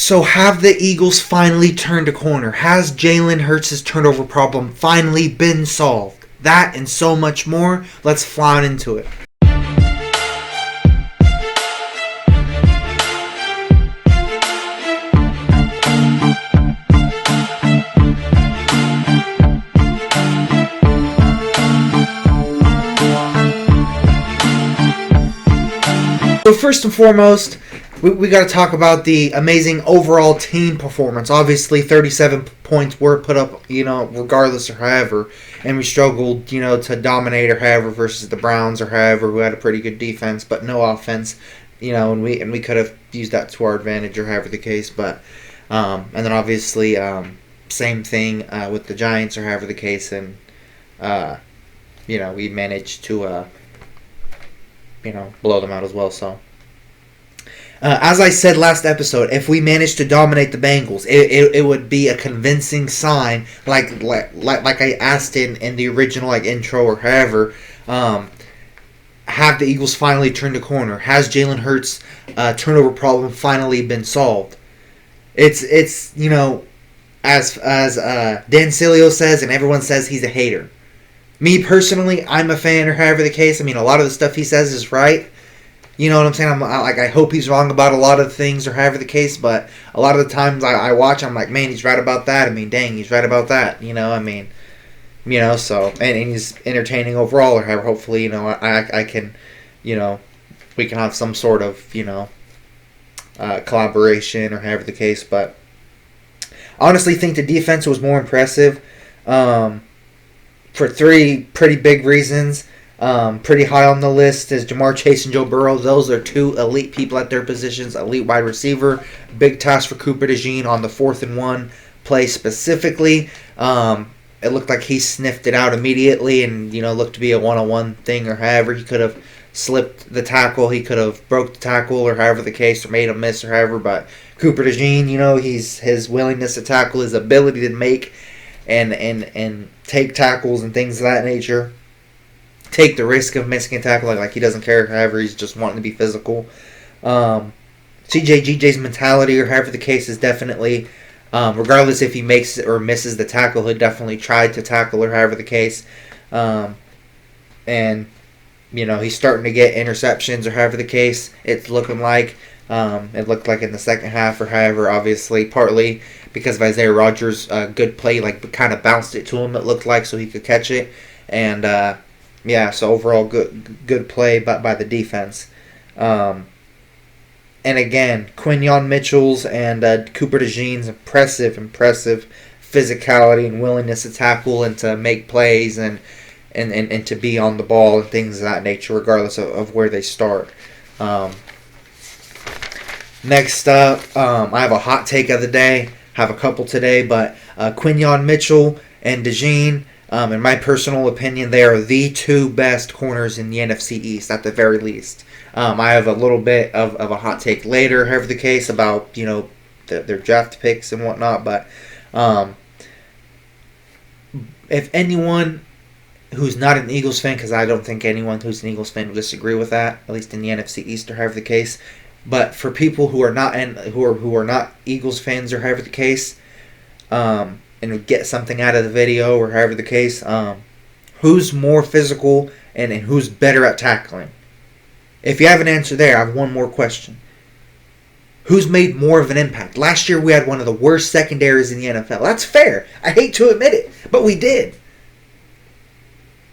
So have the Eagles finally turned a corner? Has Jalen Hurts' turnover problem finally been solved? That and so much more. Let's fly on into it. So first and foremost, we got to talk about the amazing overall team performance. Obviously, 37 points were put up, regardless or however, and we struggled, to dominate or however versus the Browns or however, who had a pretty good defense but no offense, and we could have used that to our advantage or however the case. But and then obviously, same thing with the Giants or however the case, and we managed to blow them out as well. So. As I said last episode, if we managed to dominate the Bengals, it would be a convincing sign, like I asked in the original intro or however. Have the Eagles finally turned a corner? Has Jalen Hurts' turnover problem finally been solved? It's as Dan Sileo says, and everyone says he's a hater. Me personally, I'm a fan or however the case. I mean, a lot of the stuff he says is right. You know what I'm saying? I hope he's wrong about a lot of things or however the case, but a lot of the times I watch, I'm like, man, he's right about that. I mean, dang, he's right about that. So, and he's entertaining overall or however, hopefully, I can, we can have some sort of, collaboration or however the case, but I honestly think the defense was more impressive for three pretty big reasons. Pretty high on the list is Jamar Chase and Joe Burrow. Those are two elite people at their positions. Elite wide receiver. Big task for Cooper DeJean on the 4th and 1 play specifically. It looked like he sniffed it out immediately and, looked to be a one-on-one thing or however. He could have slipped the tackle. He could have broke the tackle or however the case or made a miss or however. But Cooper DeJean, his willingness to tackle, his ability to make and take tackles and things of that nature. Take the risk of missing a tackle like he doesn't care. However, he's just wanting to be physical. GJ's mentality or however the case is definitely, regardless if he makes or misses the tackle, he'll definitely try to tackle or however the case. And he's starting to get interceptions or however the case. It's looking like it looked like in the second half or however. Obviously, partly because of Isaiah Rodgers' good play, kind of bounced it to him. It looked like so he could catch it and. Yeah, so overall good play by the defense. And again, Quinyon Mitchell's and Cooper DeJean's impressive physicality and willingness to tackle and to make plays and to be on the ball and things of that nature, regardless of where they start. Next up, I have a hot take of the day. Have a couple today, but Quinyon Mitchell and DeJean. In my personal opinion, they are the two best corners in the NFC East, at the very least. I have a little bit of a hot take later, however the case, about, their draft picks and whatnot. But if anyone who's not an Eagles fan, because I don't think anyone who's an Eagles fan will disagree with that, at least in the NFC East or however the case. But for people who are not who are not Eagles fans or however the case, and get something out of the video or however the case, who's more physical and who's better at tackling? If you have an answer there, I have one more question. Who's made more of an impact? Last year we had one of the worst secondaries in the NFL. That's fair. I hate to admit it, but we did.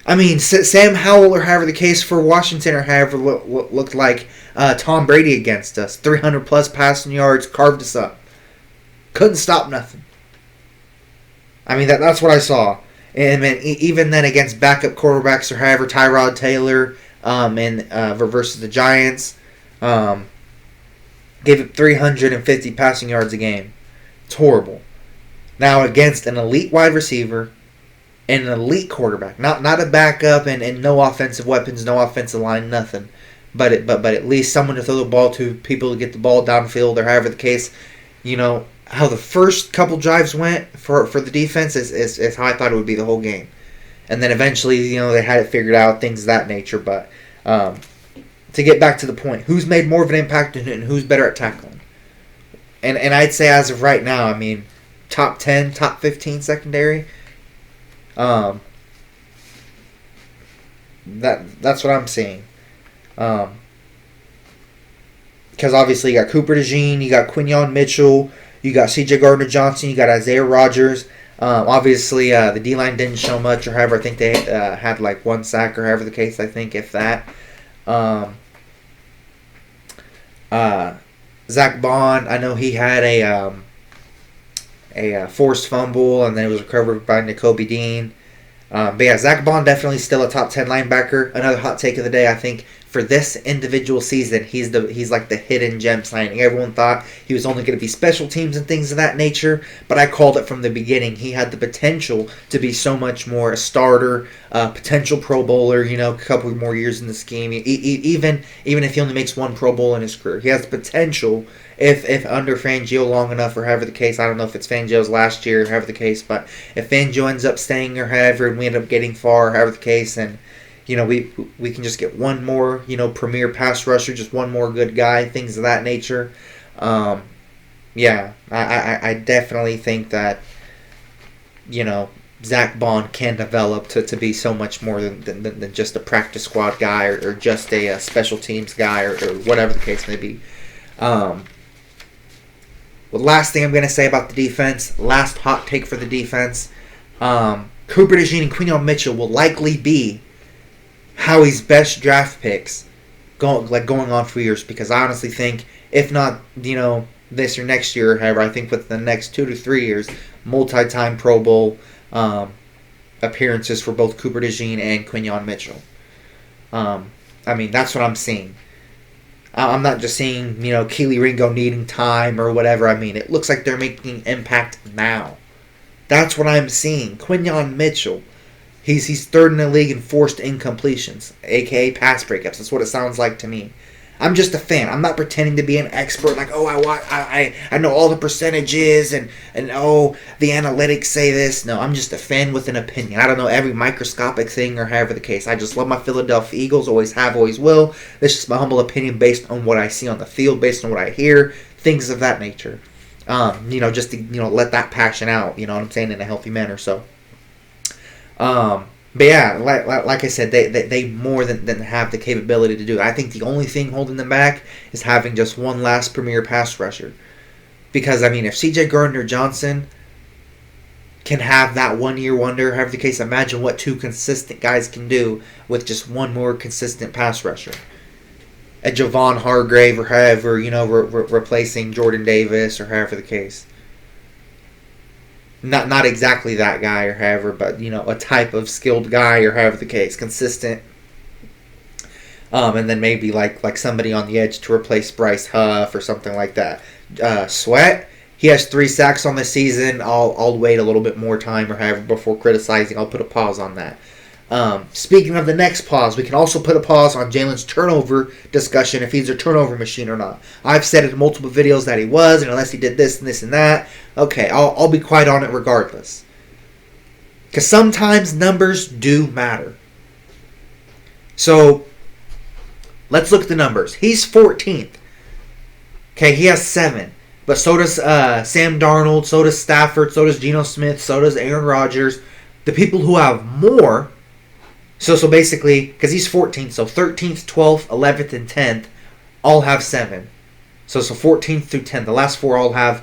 I mean, Sam Howell or however the case for Washington or however looked like Tom Brady against us. 300 plus passing yards, carved us up. Couldn't stop nothing. I mean, that's what I saw. And then, even then against backup quarterbacks or however, Tyrod Taylor versus the Giants, gave up 350 passing yards a game. It's horrible. Now against an elite wide receiver and an elite quarterback, not a backup and no offensive weapons, no offensive line, nothing. But at least someone to throw the ball to, people to get the ball downfield or however the case, how the first couple drives went for the defense is how I thought it would be the whole game. And then eventually, they had it figured out, things of that nature. But to get back to the point, who's made more of an impact and who's better at tackling? And I'd say as of right now, I mean, top 10, top 15 secondary. That's what I'm seeing. Because obviously you got Cooper DeJean, you got Quinyon Mitchell, you got C.J. Gardner-Johnson, you got Isaiah Rodgers. Obviously, the D-line didn't show much, or however, I think they had like one sack, or however the case, I think, if that. Zach Bond, I know he had a forced fumble, and then it was recovered by Nakobe Dean. But yeah, Zach Bond definitely still a top 10 linebacker. Another hot take of the day, I think, for this individual season, he's like the hidden gem signing. Everyone thought he was only going to be special teams and things of that nature, but I called it from the beginning. He had the potential to be so much more a starter, potential Pro Bowler, a couple more years in the scheme. Even if he only makes one Pro Bowl in his career, he has the potential. If under Fangio long enough, or however the case, I don't know if it's Fangio's last year, or however the case, but if Fangio ends up staying or however, and we end up getting far, or however the case, and we can just get one more, premier pass rusher, just one more good guy, things of that nature. Yeah, I definitely think that, Zach Bond can develop to be so much more than just a practice squad guy, or just a special teams guy, or whatever the case may be. Well, last thing I'm going to say about the defense, last hot take for the defense, Cooper DeJean and Quinyon Mitchell will likely be Howie's best draft picks going on for years, because I honestly think, if not, this or next year, however, I think within the next 2 to 3 years, multi-time Pro Bowl appearances for both Cooper DeJean and Quinyon Mitchell. I mean, that's what I'm seeing. I'm not just seeing, Keely Ringo needing time or whatever. I mean, it looks like they're making impact now. That's what I'm seeing. Quinyon Mitchell, he's third in the league in forced incompletions, a.k.a. pass breakups. That's what it sounds like to me. I'm just a fan. I'm not pretending to be an expert, like, I know all the percentages, and the analytics say this. No, I'm just a fan with an opinion. I don't know every microscopic thing, or however the case. I just love my Philadelphia Eagles, always have, always will. This is my humble opinion based on what I see on the field, based on what I hear, things of that nature. Just to, let that passion out, you know what I'm saying, in a healthy manner. So, but yeah, like I said, they more than have the capability to do it. I think the only thing holding them back is having just one last premier pass rusher. Because, I mean, if C.J. Gardner-Johnson can have that 1 year wonder, however the case, imagine what two consistent guys can do with just one more consistent pass rusher. A Javon Hargrave, or however, replacing Jordan Davis, or however the case. Not exactly that guy, or however, but, a type of skilled guy, or however the case, consistent. And then maybe like somebody on the edge to replace Bryce Huff or something like that. Sweat, he has 3 sacks on the season. I'll wait a little bit more time, or however, before criticizing. I'll put a pause on that. Speaking of the next pause, we can also put a pause on Jalen's turnover discussion, if he's a turnover machine or not. I've said in multiple videos that he was, and unless he did this and this and that, okay, I'll be quiet on it regardless. Because sometimes numbers do matter. So, let's look at the numbers. He's 14th. Okay, he has 7. But so does Sam Darnold, so does Stafford, so does Geno Smith, so does Aaron Rodgers. The people who have more, so basically, because he's 14th, so 13th, 12th, 11th, and 10th all have 7. So 14th through 10th. The last 4 all have,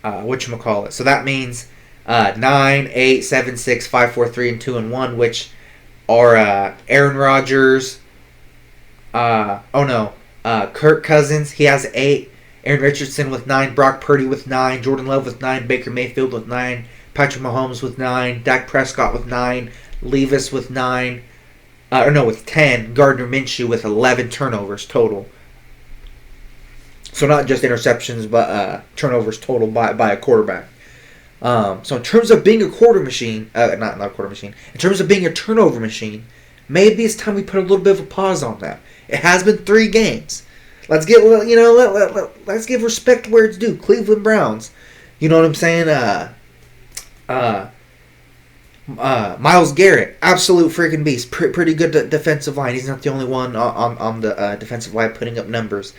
whatchamacallit. So that means 9, 8, 7, 6, 5, 4, 3, and 2, and 1, which are Aaron Rodgers, Kirk Cousins, he has 8, Aaron Richardson with 9, Brock Purdy with 9, Jordan Love with 9, Baker Mayfield with 9, Patrick Mahomes with 9, Dak Prescott with 9, Levis with 9, with 10, Gardner Minshew with 11 turnovers total. So not just interceptions, but turnovers total by a quarterback. So in terms of being a quarter machine, not a quarter machine, in terms of being a turnover machine, maybe it's time we put a little bit of a pause on that. It has been 3 games. Let's get let's give respect where it's due. Cleveland Browns, you know what I'm saying? Myles Garrett, absolute freaking beast. Pretty good defensive line. He's not the only one on the defensive line putting up numbers.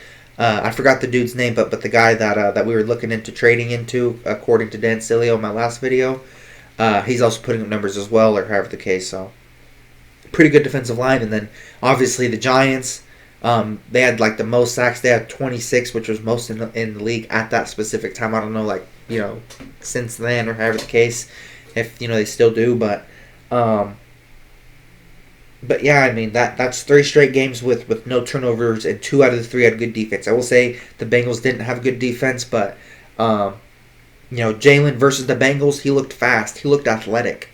I forgot the dude's name, but the guy that we were looking into trading into, according to Dan Cilio in my last video, he's also putting up numbers as well, or however the case. So pretty good defensive line, and then obviously the Giants. They had like the most sacks. They had 26, which was most in the league at that specific time. I don't know, like, since then or however the case, if they still do, but yeah, I mean that's 3 straight games with no turnovers, and 2 out of the 3 had good defense. I will say the Bengals didn't have good defense, but Jalen versus the Bengals, he looked fast, he looked athletic.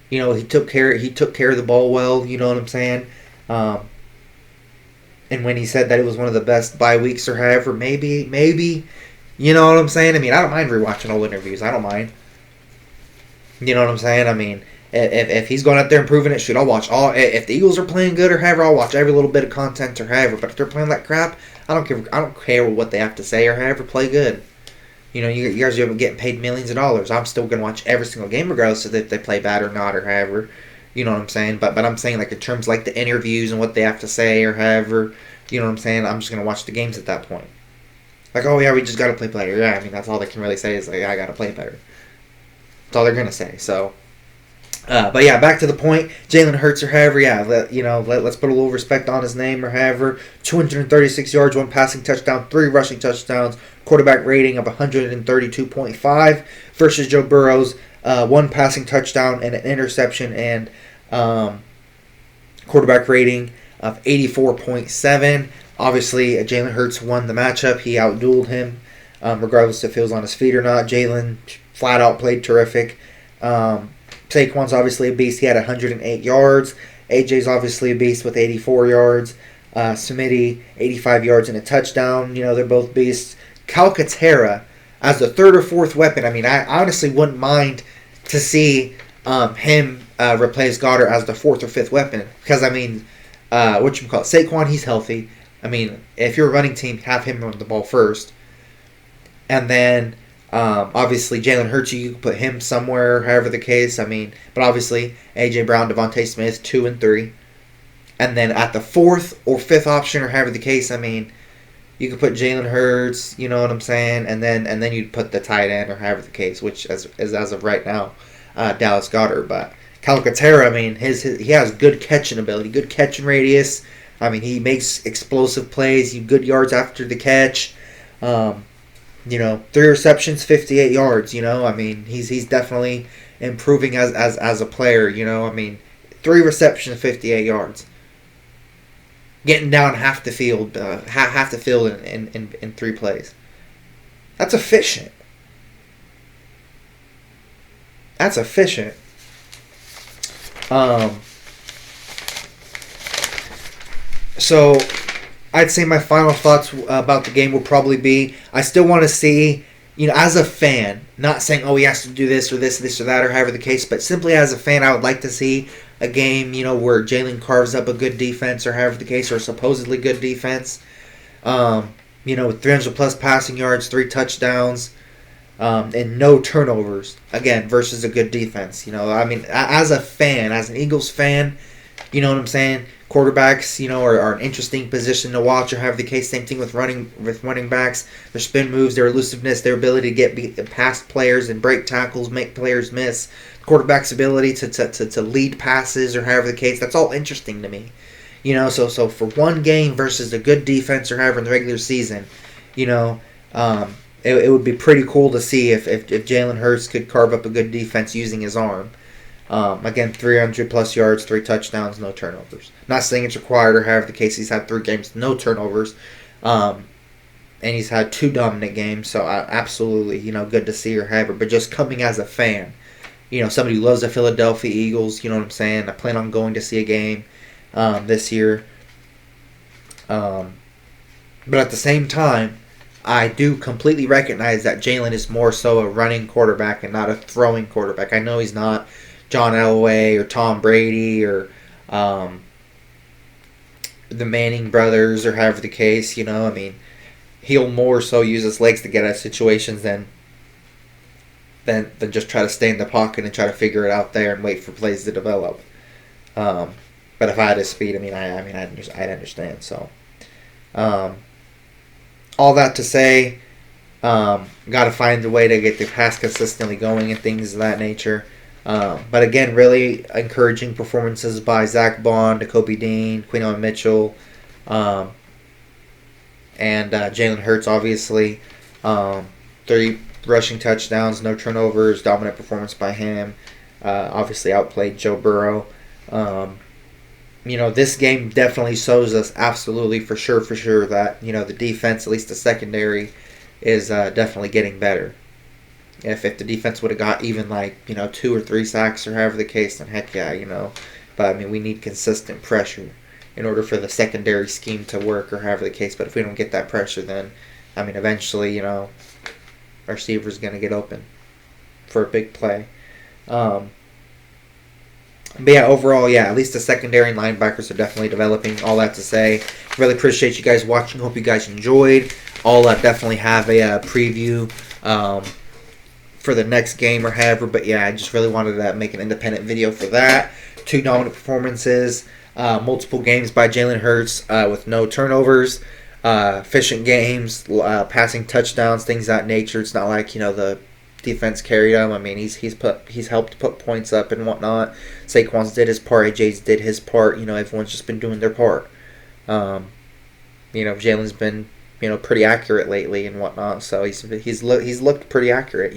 He took care of the ball well. You know what I'm saying? And when he said that it was one of the best bye weeks or however, maybe, you know what I'm saying? I mean, I don't mind rewatching old interviews. I don't mind. You know what I'm saying? I mean, if he's going out there and proving it, shoot, I'll watch all. If the Eagles are playing good or however, I'll watch every little bit of content or however. But if they're playing like crap, I don't care. I don't care what they have to say or however. Play good. You guys are getting paid millions of dollars. I'm still gonna watch every single game regardless of if they play bad or not or however. You know what I'm saying? But I'm saying, like, in terms like the interviews and what they have to say or however. You know what I'm saying? I'm just gonna watch the games at that point. Like, oh yeah, we just gotta play better. Yeah, I mean that's all they can really say is like, I gotta play better. That's all they're gonna say. So. But yeah, back to the point. Jalen Hurts or however, yeah, let's put a little respect on his name or however. 236 yards, 1 passing touchdown, 3 rushing touchdowns, quarterback rating of 132.5 versus Joe Burrow's 1 passing touchdown and an interception and quarterback rating of 84.7. Obviously, Jalen Hurts won the matchup. He outdueled him, regardless if he was on his feet or not. Jalen flat out played terrific. Saquon's obviously a beast. He had 108 yards. AJ's obviously a beast with 84 yards. Smitty, 85 yards and a touchdown. They're both beasts. Calcaterra, as the 3rd or 4th weapon, I mean, I honestly wouldn't mind to see him replace Goddard as the 4th or 5th weapon. Because, I mean, Saquon, he's healthy. I mean, if you're a running team, have him run the ball first. And then... obviously, Jalen Hurts, you can put him somewhere, however the case. I mean, but obviously, A.J. Brown, Devontae Smith, 2 and 3. And then at the 4th or 5th option, or however the case, I mean, you could put Jalen Hurts, you know what I'm saying? And then you'd put the tight end, or however the case, which is as of right now, Dallas Goedert. But Calcaterra, I mean, he has good catching ability, good catching radius. I mean, he makes explosive plays, good yards after the catch. 3 receptions, 58 yards. I mean, he's definitely improving as a player. I mean, 3 receptions, 58 yards, getting down half the field in 3 plays. That's efficient. So. I'd say my final thoughts about the game will probably be, I still want to see, as a fan, not saying, oh, he has to do this or this or that or however the case, but simply as a fan, I would like to see a game, where Jalen carves up a good defense or however the case, or supposedly good defense, with 300 plus passing yards, 3 touchdowns, and no turnovers, again, versus a good defense. I mean, as a fan, as an Eagles fan, you know what I'm saying? Quarterbacks, are an interesting position to watch or have the case. Same thing with running backs. Their spin moves, their elusiveness, their ability to get past players and break tackles, make players miss. Quarterback's ability to lead passes or however the case. That's all interesting to me. So for one game versus a good defense or however in the regular season, it would be pretty cool to see if Jalen Hurts could carve up a good defense using his arm. Again, 300 plus yards, 3 touchdowns, no turnovers. Not saying it's required or however the case. He's had 3 games, no turnovers. And he's had 2 dominant games. So absolutely, good to see or however. But just coming as a fan, somebody who loves the Philadelphia Eagles, you know what I'm saying? I plan on going to see a game this year. But at the same time, I do completely recognize that Jalen is more so a running quarterback and not a throwing quarterback. I know he's not John Elway or Tom Brady or the Manning brothers or however the case, I mean, he'll more so use his legs to get out of situations than just try to stay in the pocket and try to figure it out there and wait for plays to develop. But if I had his speed, I'd understand. So, all that to say, got to find a way to get the pass consistently going and things of that nature. But again, really encouraging performances by Zach Bond, Kobe Dean, Quinton Mitchell, um, and Jalen Hurts, obviously. 3 rushing touchdowns, no turnovers, dominant performance by him. Obviously outplayed Joe Burrow. This game definitely shows us absolutely for sure that, the defense, at least the secondary, is definitely getting better. If the defense would have got even 2 or 3 sacks or however the case, then heck yeah. But I mean, we need consistent pressure in order for the secondary scheme to work or however the case. But if we don't get that pressure, then I mean, eventually, our receiver's going to get open for a big play. But yeah, overall, at least the secondary and linebackers are definitely developing. All that to say, really appreciate you guys watching. Hope you guys enjoyed. I'll definitely have a preview for the next game or however. But yeah, I just really wanted to make an independent video for that. 2 dominant performances, multiple games by Jalen Hurts with no turnovers, efficient games, passing touchdowns, things of that nature. It's not like the defense carried him. I mean, he's helped put points up and whatnot. Saquon's did his part. AJ's did his part. Everyone's just been doing their part. Jalen's been pretty accurate lately and whatnot. So he's looked pretty accurate.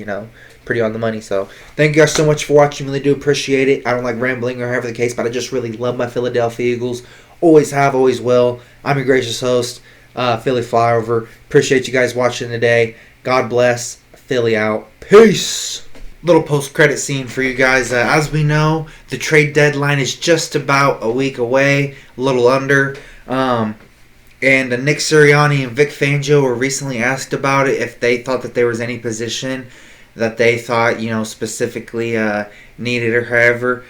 Pretty on the money. So thank you guys so much for watching. Really do appreciate it. I don't like rambling or however the case, but I just really love my Philadelphia Eagles. Always have, always will. I'm your gracious host, Philly Flyover. Appreciate you guys watching today. God bless. Philly out. Peace. Little post-credit scene for you guys. As we know, the trade deadline is just about a week away, a little under. And Nick Sirianni and Vic Fangio were recently asked about it, if they thought that there was any position that they thought, specifically needed or however.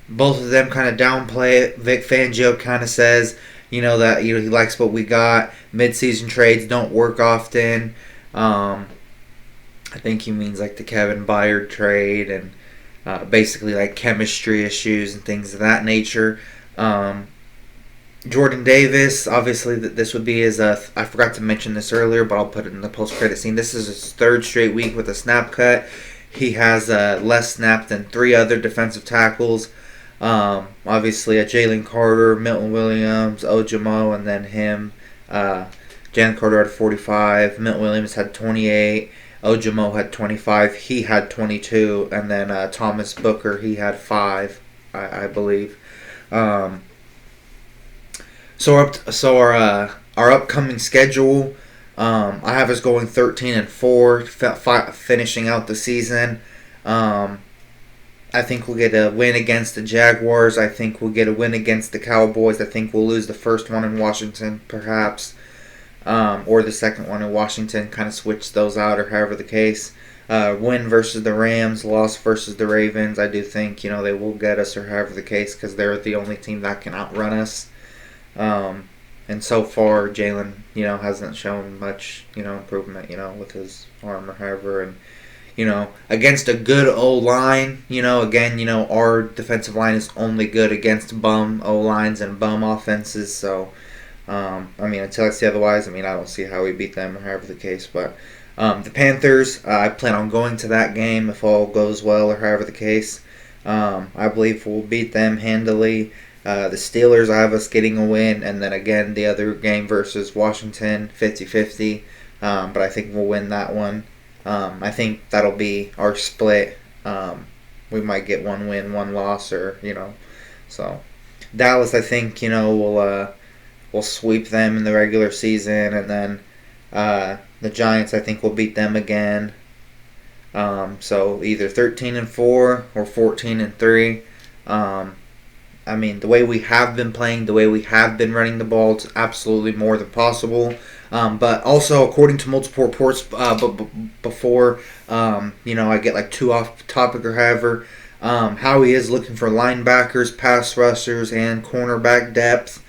Both of them kind of downplay it. Vic Fangio kind of says, that he likes what we got. Mid-season trades don't work often. I think he means like the Kevin Byard trade and basically like chemistry issues and things of that nature. Jordan Davis, obviously this would be his, I forgot to mention this earlier, but I'll put it in the post-credit scene. This is his 3rd straight week with a snap cut. He has less snap than 3 other defensive tackles. Obviously, Jalen Carter, Milton Williams, Ojimo, and then him. Jalen Carter had 45. Milton Williams had 28. Ojimo had 25. He had 22. And then Thomas Booker, he had 5, I believe. So our upcoming schedule, I have us going 13-4, finishing out the season. I think we'll get a win against the Jaguars. I think we'll get a win against the Cowboys. I think we'll lose the first one in Washington, perhaps, or the second one in Washington. Kind of switch those out, or however the case. Win versus the Rams, loss versus the Ravens. I do think they will get us, or however the case, because they're the only team that can outrun us. And so far, Jalen, hasn't shown much, improvement, with his arm or however. And, against a good O-line, again, our defensive line is only good against bum O-lines and bum offenses. So, until I see otherwise, I don't see how we beat them or however the case. But the Panthers, I plan on going to that game if all goes well or however the case. I believe we'll beat them handily. The Steelers, I have us getting a win, and then again the other game versus Washington, 50-50. But I think we'll win that one. I think that'll be our split. We might get 1 win, 1 loss, or So Dallas, I think we'll sweep them in the regular season, and then the Giants, I think we'll beat them again. So either 13-4 or 14-3. The way we have been playing, the way we have been running the ball, it's absolutely more than possible. But also, according to multiple reports before, I get like too off topic or however, Howie is looking for linebackers, pass rushers, and cornerback depth,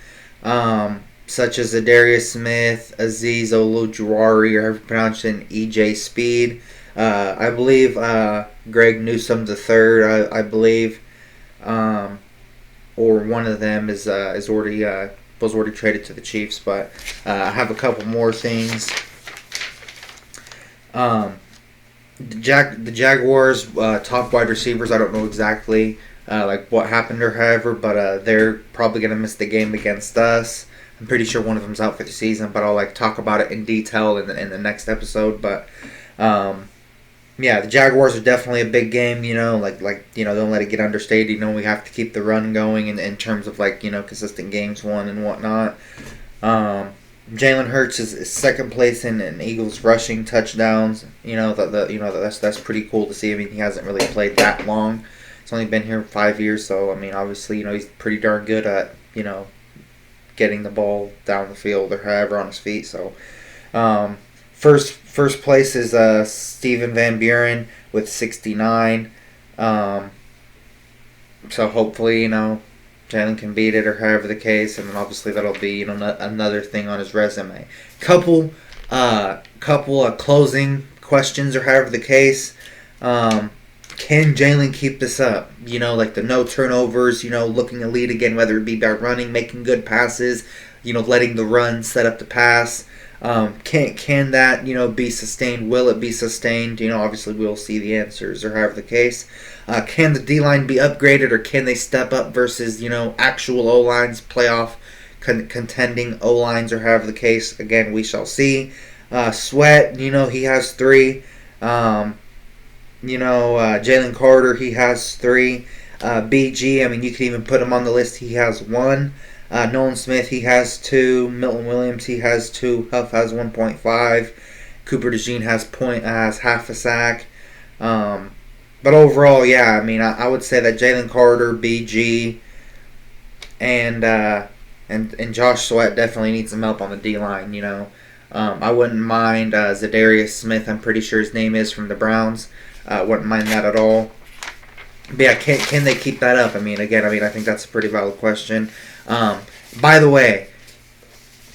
such as Adarius Smith, Azeez Olujuwari, or however you pronounce it, and EJ Speed. I believe Greg Newsome III, I believe. Or one of them is already Cristobal was already traded to the Chiefs, but I have a couple more things. The Jaguars top wide receivers, I don't know exactly like what happened or however, but they're probably gonna miss the game against us. I'm pretty sure one of them's out for the season, but I'll like talk about it in detail in the next episode. But yeah, the Jaguars are definitely a big game. Like don't let it get understated. We have to keep the run going in terms of like consistent games won and whatnot. Jalen Hurts is second place in Eagles rushing touchdowns. That's pretty cool to see. I mean, he hasn't really played that long. He's only been here 5 years, so I mean, obviously, he's pretty darn good at getting the ball down the field or however on his feet. So, first place is Steven Van Buren with 69. So hopefully, Jalen can beat it or however the case, and then obviously that'll be another thing on his resume. Couple closing questions or however the case. Can Jalen keep this up? Like the no turnovers, looking a lead again, whether it be by running, making good passes, letting the run set up the pass. Can that, be sustained? Will it be sustained? Obviously we'll see the answers or however the case. Can the D-line be upgraded, or can they step up versus, actual O-lines, playoff contending O-lines or however the case? Again, we shall see. Sweat, he has 3. Jalen Carter, he has 3. BG, I mean, you could even put him on the list. He has 1. Nolan Smith, he has 2. Milton Williams, he has 2. Huff has 1.5. Cooper DeJean has half a sack. But overall, yeah, I mean, I would say that Jalen Carter, BG, and Josh Sweat definitely need some help on the D-line, I wouldn't mind Zadarius Smith, I'm pretty sure his name is, from the Browns. Wouldn't mind that at all. But yeah, can they keep that up? I mean, I think that's a pretty valid question. By the way,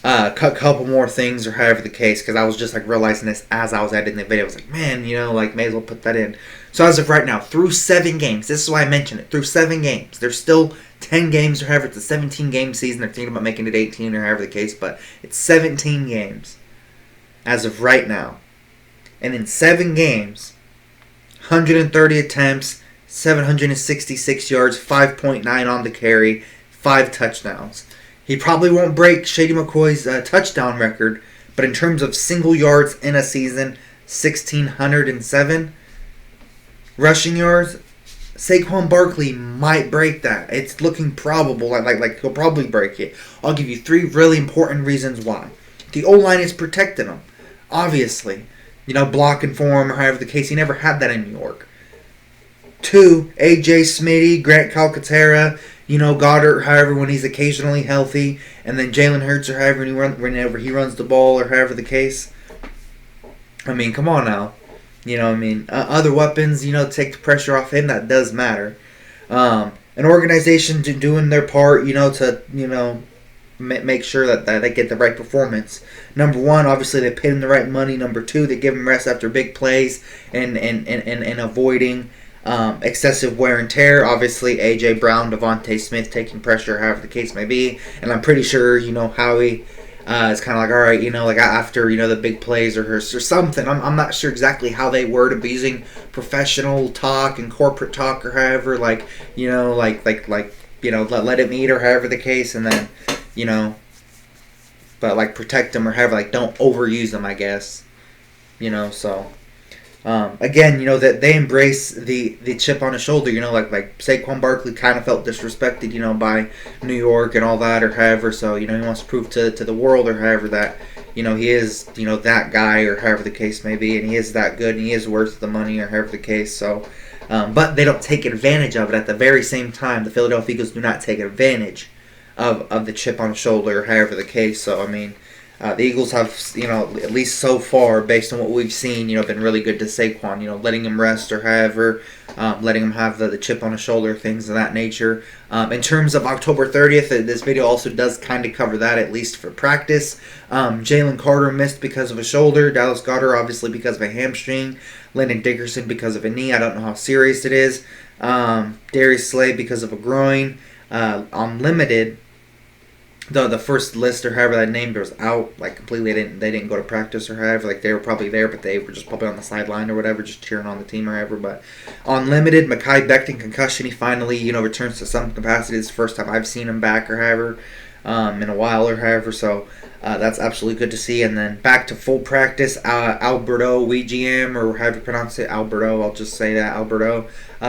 couple more things or however the case, because I was just like realizing this as I was editing the video. I was like, man, may as well put that in. So as of right now, through 7 games, this is why I mentioned it, through 7 games, there's still 10 games or however, it's a 17-game season. They're thinking about making it 18 or however the case, but it's 17 games as of right now. And in 7 games, 130 attempts, 766 yards, 5.9 on the carry, 5 touchdowns. He probably won't break Shady McCoy's touchdown record, but in terms of single yards in a season, 1,607 rushing yards. Saquon Barkley might break that. It's looking probable, like he'll probably break it. I'll give you 3 really important reasons why. The O-line is protecting him, obviously. Blocking for him or however the case. He never had that in New York. 2, A.J. Smitty, Grant Calcaterra, Goddard, however, when he's occasionally healthy, and then Jalen Hurts, or however, whenever he runs the ball, or however the case. I mean, come on now. Other weapons, take the pressure off him. That does matter. An organization doing their part, to, make sure that they get the right performance. Number 1, obviously they pay him the right money. Number 2, they give him rest after big plays and avoiding excessive wear and tear. Obviously, A.J. Brown, Devontae Smith taking pressure, however the case may be. And I'm pretty sure, Howie is kind of like, all right, after, the big plays or something. I'm not sure exactly how they word abusing professional talk and corporate talk or however, let him eat or however the case. And then, but protect them or however, don't overuse them, I guess. So. Again, that they embrace the chip on his shoulder, like Saquon Barkley kind of felt disrespected, by New York and all that or however, so, he wants to prove to the world or however that, he is, that guy or however the case may be, and he is that good and he is worth the money or however the case, so, but they don't take advantage of it. At the very same time, the Philadelphia Eagles do not take advantage of the chip on his shoulder or however the case, so, I mean, the Eagles have, at least so far, based on what we've seen, been really good to Saquon, letting him rest or however, letting him have the chip on his shoulder, things of that nature. In terms of October 30th, this video also does kind of cover that, at least for practice. Jalen Carter missed because of a shoulder. Dallas Goedert, obviously, because of a hamstring. Landon Dickerson because of a knee. I don't know how serious it is. Darius Slay because of a groin. On limited, the first list or however that named was out like completely. They didn't go to practice or however, like they were probably there, but they were just probably on the sideline or whatever, just cheering on the team or however. But on limited, Mekhi Becton concussion, he finally returns to some capacity. It's the first time I've seen him back or however, in a while or however. So that's absolutely good to see. And then back to full practice, Alberto Weegm, or however you pronounce it, Alberto. I'll just say that Alberto.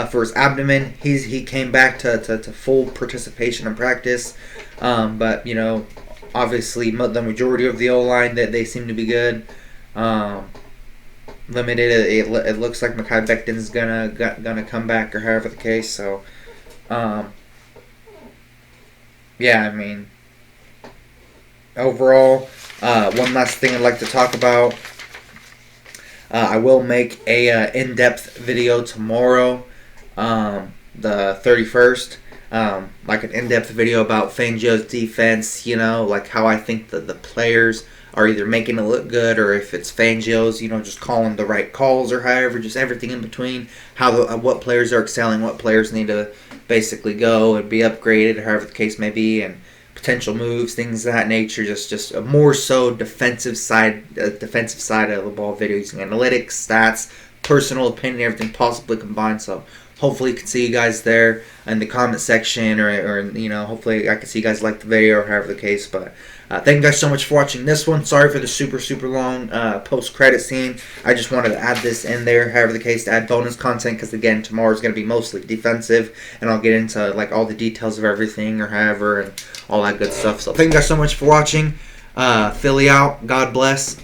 For his abdomen, he came back to full participation in practice. But obviously the majority of the O line that they seem to be good. Limited, it looks like Mekhi Becton's gonna come back or however the case. So, yeah, I mean, overall, one last thing I'd like to talk about. I will make a in-depth video tomorrow, the 31st. Like an in-depth video about Fangio's defense, like how I think that the players are either making it look good or if it's Fangio's, just calling the right calls or however, just everything in between, what players are excelling, what players need to basically go and be upgraded, however the case may be, and potential moves, things of that nature, just a more so defensive side of the ball video using analytics, stats, personal opinion, everything possibly combined. So hopefully you can see you guys there in the comment section, or hopefully I can see you guys like the video or however the case. But thank you guys so much for watching this one. Sorry for the super long post-credit scene. I just wanted to add this in there, however the case, to add bonus content, because again, tomorrow is going to be mostly defensive, and I'll get into like all the details of everything or however and all that good stuff. So thank you guys so much for watching. Philly out. God bless.